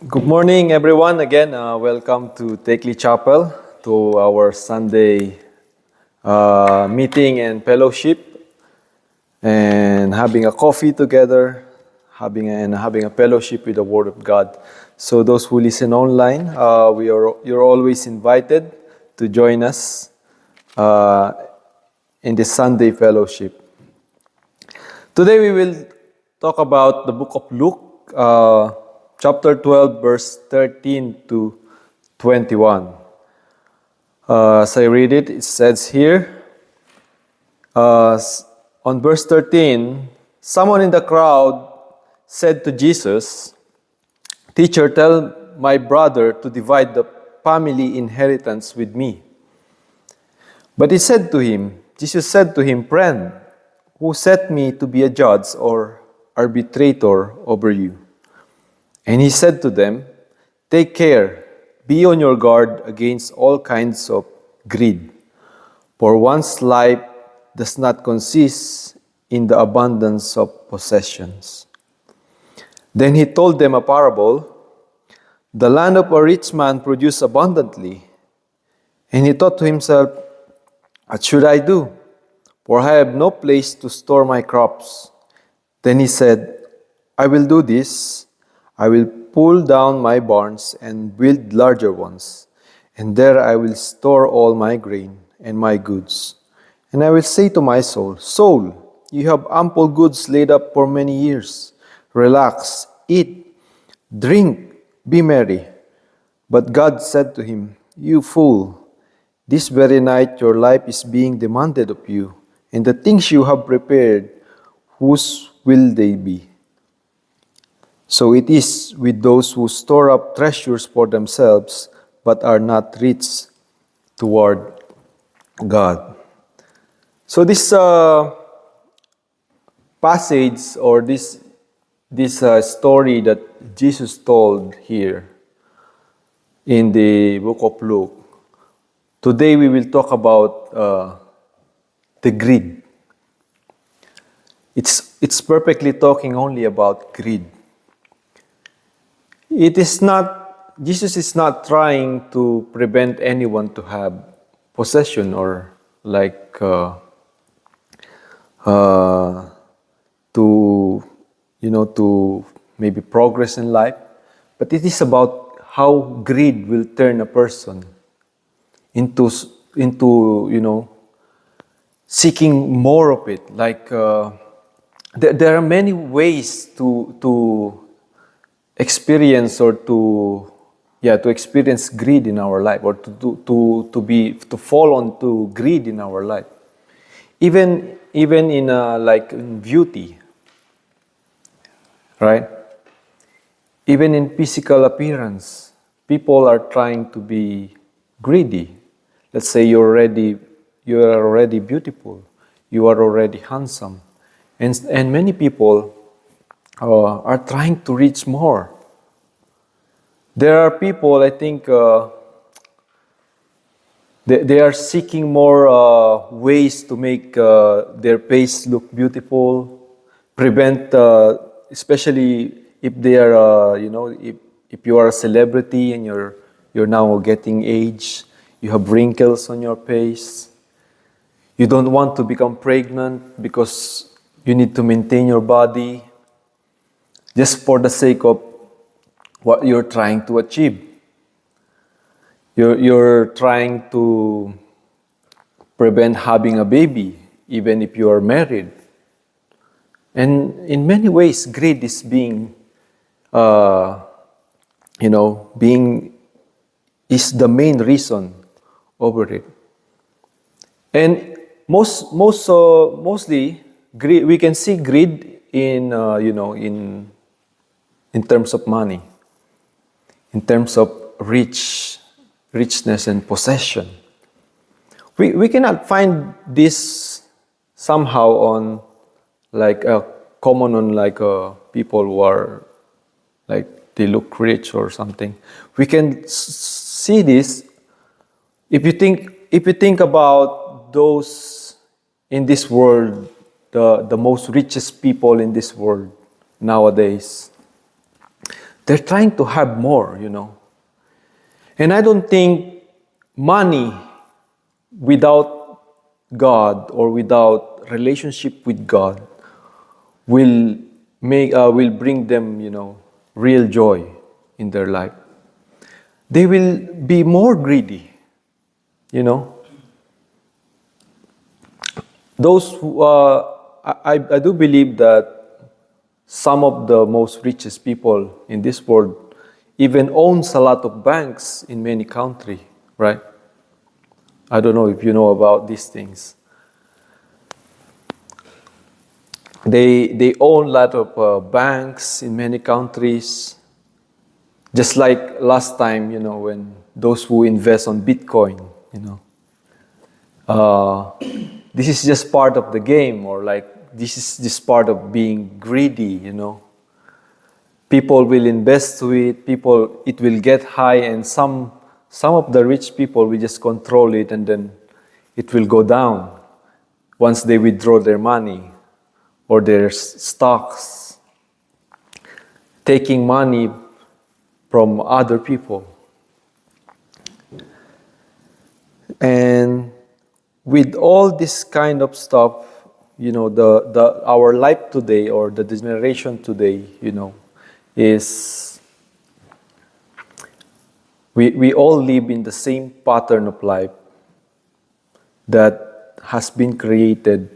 Good morning, everyone. Again, welcome to TAKELEY Chapel, to our Sunday meeting and fellowship, and having a coffee together, having a fellowship with the Word of God. So, those who listen online, you're always invited to join us in the Sunday fellowship. Today, we will talk about the book of Luke. Chapter 12, verse 13 to 21. As I read it, it says here, on verse 13, someone in the crowd said to Jesus, "Teacher, tell my brother to divide the family inheritance with me." But Jesus said to him, "Friend, who set me to be a judge or arbitrator over you?" And he said to them, "Take care, be on your guard against all kinds of greed, for one's life does not consist in the abundance of possessions." Then he told them a parable. The land of a rich man produced abundantly, and he thought to himself, "What should I do? For I have no place to store my crops." Then he said, "I will do this. I will pull down my barns and build larger ones, and there I will store all my grain and my goods. And I will say to my soul, 'Soul, you have ample goods laid up for many years. Relax, eat, drink, be merry.' But God said to him, 'You fool, this very night your life is being demanded of you, and the things you have prepared, whose will they be?' So it is with those who store up treasures for themselves, but are not rich toward God." So this passage, or this story that Jesus told here in the book of Luke, today we will talk about the greed. It's perfectly talking only about greed. Jesus is not trying to prevent anyone to have possession or to maybe progress in life, but it is about how greed will turn a person into seeking more of it. There are many ways to experience or to experience greed in our life, or to fall onto greed in our life. Even in in beauty, right? Even in physical appearance, people are trying to be greedy. Let's say you are already beautiful, you are already handsome, and many people are trying to reach more. There are people, I think, they are seeking more ways to make their face look beautiful, prevent, especially if they are, if you are a celebrity and you're now getting age, you have wrinkles on your face. You don't want to become pregnant because you need to maintain your body, just for the sake of what you're trying to achieve. You're trying to prevent having a baby, even if you are married. And in many ways, greed is is the main reason over it. And mostly, greed, we can see greed in terms of money, in terms of richness and possession. We cannot find this somehow on common on people who are they look rich or something. We can see this if you think about those in this world, the most richest people in this world nowadays. They're trying to have more, And I don't think money without God or without relationship with God will bring them, real joy in their life. They will be more greedy, Those who, I do believe that some of the most richest people in this world even owns a lot of banks in many countries, right? I don't know if you know about these things. They own a lot of banks in many countries. Just like last time, when those who invest on Bitcoin, this is just part of the game, or like this is just part of being greedy, People will invest to it, it will get high, and some of the rich people will just control it, and then it will go down once they withdraw their money or their stocks, taking money from other people. And with all this kind of stuff, our life today, or the generation today, is we all live in the same pattern of life that has been created,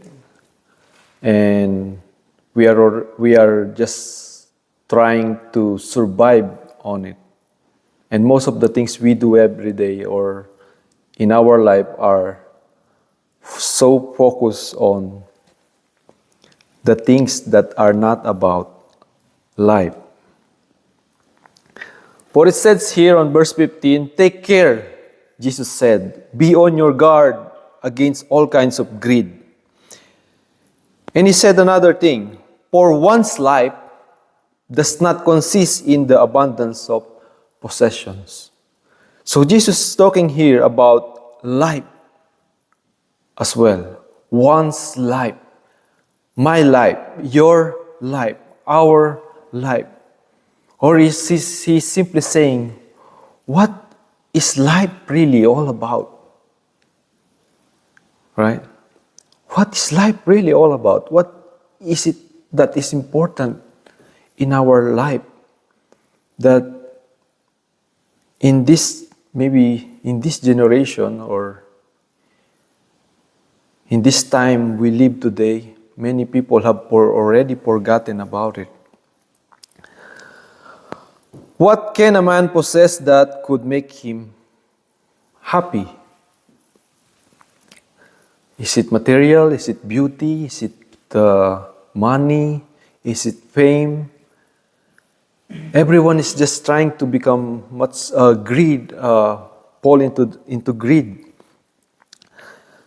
and we are just trying to survive on it. And most of the things we do every day or in our life are so focused on the things that are not about life. For it says here on verse 15, "Take care," Jesus said, "be on your guard against all kinds of greed." And he said another thing, "For one's life does not consist in the abundance of possessions." So Jesus is talking here about life as well. One's life, my life, your life, our life. Or is he simply saying, what is life really all about? Right? What is life really all about? What is it that is important in our life that maybe in this generation or in this time we live today, many people have already forgotten about it. What can a man possess that could make him happy? Is it material? Is it beauty? Is it money? Is it fame? Everyone is just trying to become fall into greed.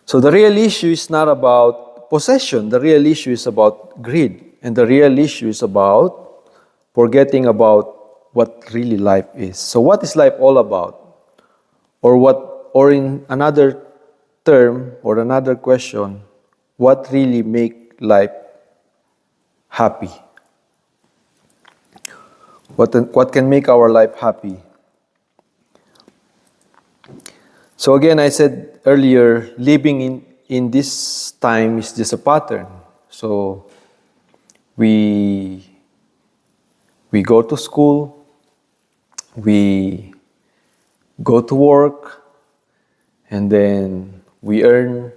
So the real issue is not about possession. The real issue is about greed. And the real issue is about forgetting about what really life is. So what is life all about? Or in another term or another question, what really make life happy? What can make our life happy? So again, I said earlier, living in this time is just a pattern. So we go to school, we go to work, and then we earn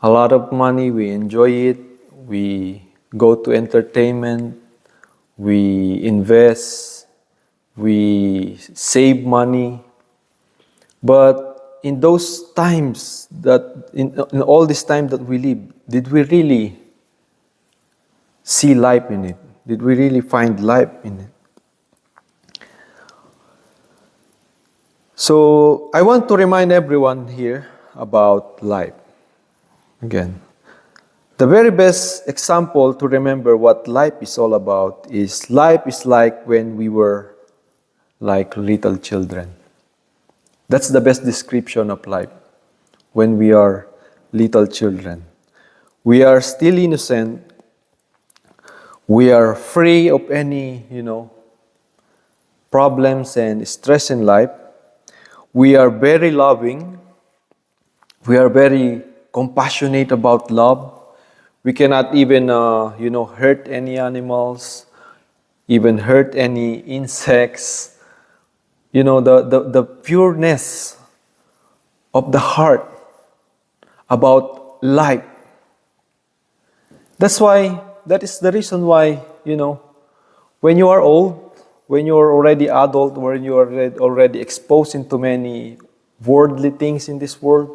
a lot of money, we enjoy it, we go to entertainment, we invest, we save money. But in those times in all this time that we live, did we really see life in it? Did we really find life in it? So I want to remind everyone here about life. Again, the very best example to remember what life is all about is life is like when we were like little children. That's the best description of life, when we are little children. We are still innocent. We are free of any, problems and stress in life, we are very loving, we are very compassionate about love. We cannot even, hurt any animals, even hurt any insects. The pureness of the heart about life. That is the reason why, when you are old, when you are already adult, when you are already exposed into many worldly things in this world,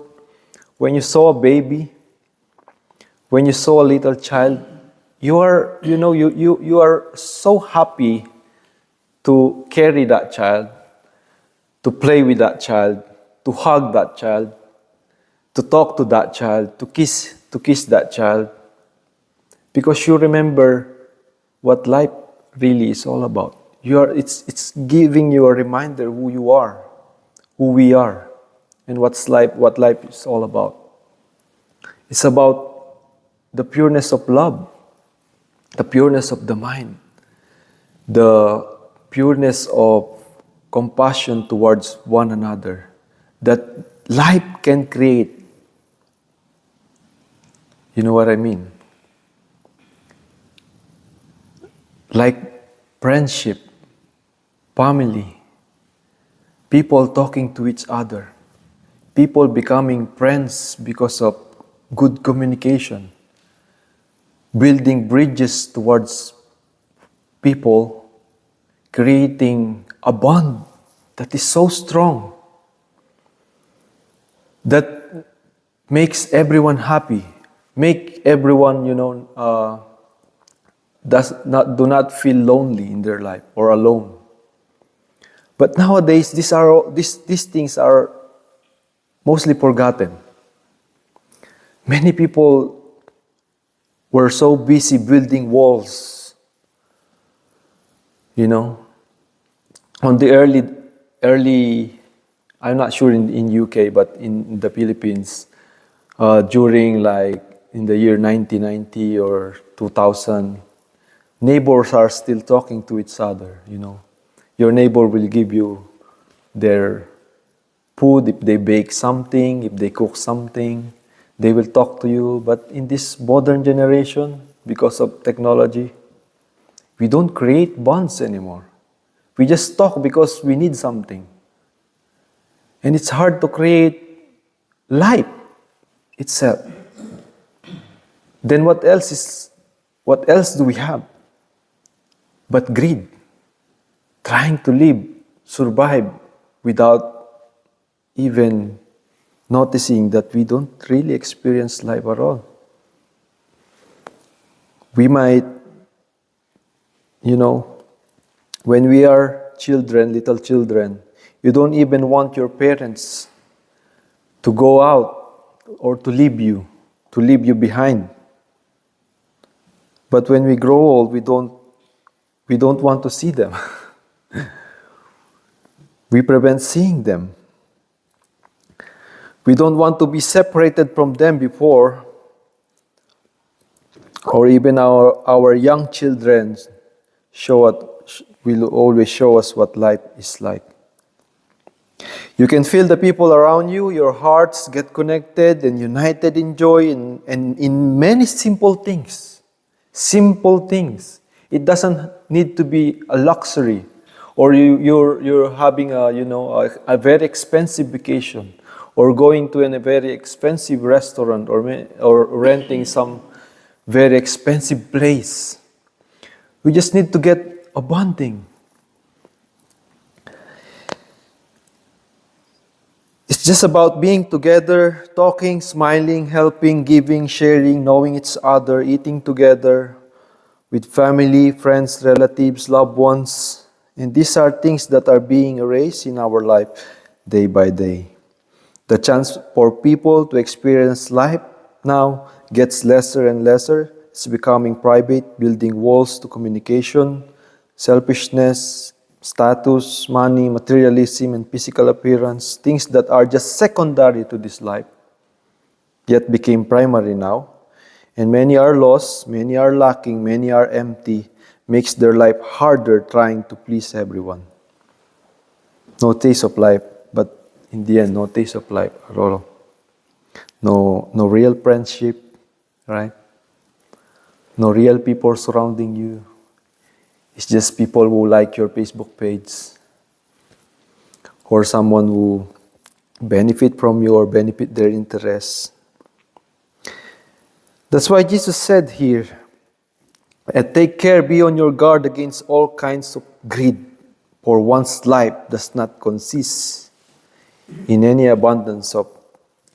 when you saw a baby, when you saw a little child, you are so happy to carry that child, to play with that child, to hug that child, to talk to that child, to kiss that child, because you remember what life really is all about. It's giving you a reminder who you are, who we are, and what life is all about. It's about the pureness of love, the pureness of the mind, the pureness of compassion towards one another that life can create. You know what I mean? Like friendship, family, people talking to each other, people becoming friends because of good communication, building bridges towards people, creating a bond that is so strong, that makes everyone happy, make everyone, do not feel lonely in their life or alone. But nowadays, these things are mostly forgotten. Many people were so busy building walls, on the early, I'm not sure in UK, but in the Philippines, during like in the year 1990 or 2000, neighbors are still talking to each other, Your neighbor will give you their food if they bake something, if they cook something, they will talk to you. But in this modern generation, because of technology, we don't create bonds anymore. We just talk because we need something. And it's hard to create life itself. Then what else do we have but greed? Trying to live, survive without even noticing that we don't really experience life at all. We might, when we are children, little children, you don't even want your parents to go out or to leave you behind. But when we grow old, we don't want to see them. We prevent seeing them. We don't want to be separated from them before, or even our young children will always show us what life is like. You can feel the people around you, your hearts get connected and united in joy and in many simple things. Simple things. It doesn't need to be a luxury, or you're having a very expensive vacation, or going to a very expensive restaurant, or renting some very expensive place. We just need to get a bonding. It's just about being together, talking, smiling, helping, giving, sharing, knowing each other, eating together with family, friends, relatives, loved ones. And these are things that are being erased in our life day by day. The chance for people to experience life now gets lesser and lesser. It's becoming private, building walls to communication, selfishness, status, money, materialism, and physical appearance, things that are just secondary to this life, yet became primary now. And many are lost, many are lacking, many are empty, makes their life harder trying to please everyone. no taste of life, but in the end, no taste of life at all. No real friendship, right? No real people surrounding you. It's just people who like your Facebook page, or someone who benefit from you or benefit their interests. That's why Jesus said here, and take care, be on your guard against all kinds of greed, for one's life does not consist in any abundance of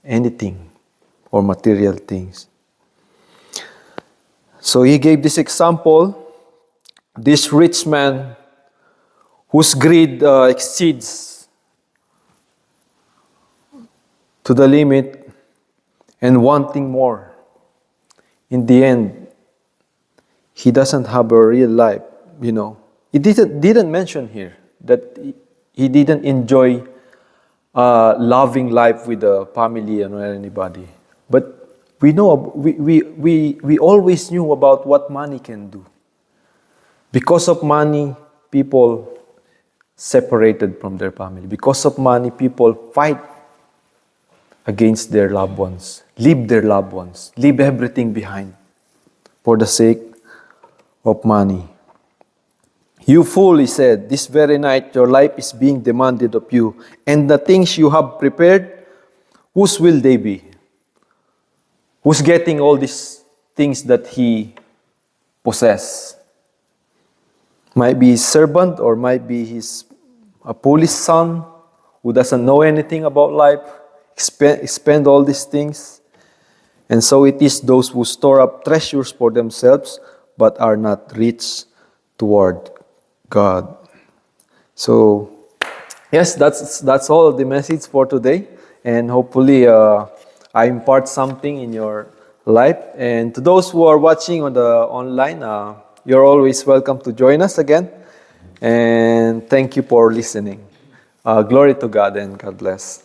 anything or material things. So he gave this example, this rich man whose greed exceeds to the limit and wanting more. In the end, he doesn't have a real life, you know. It didn't mention here that he didn't enjoy loving life with a family or anybody. But we know, we always knew about what money can do. Because of money, people separated from their family. Because of money, people fight against their loved ones, leave their loved ones, leave everything behind for the sake of money. You fool, he said, this very night your life is being demanded of you, and the things you have prepared, whose will they be? Who's getting all these things that he possesses? Might be his servant, or might be a foolish son who doesn't know anything about life, spend all these things. And so it is those who store up treasures for themselves, but are not rich toward God. So, yes, that's all the message for today. And hopefully I impart something in your life. And to those who are watching on the online, you're always welcome to join us again. And thank you for listening. Glory to God, and God bless.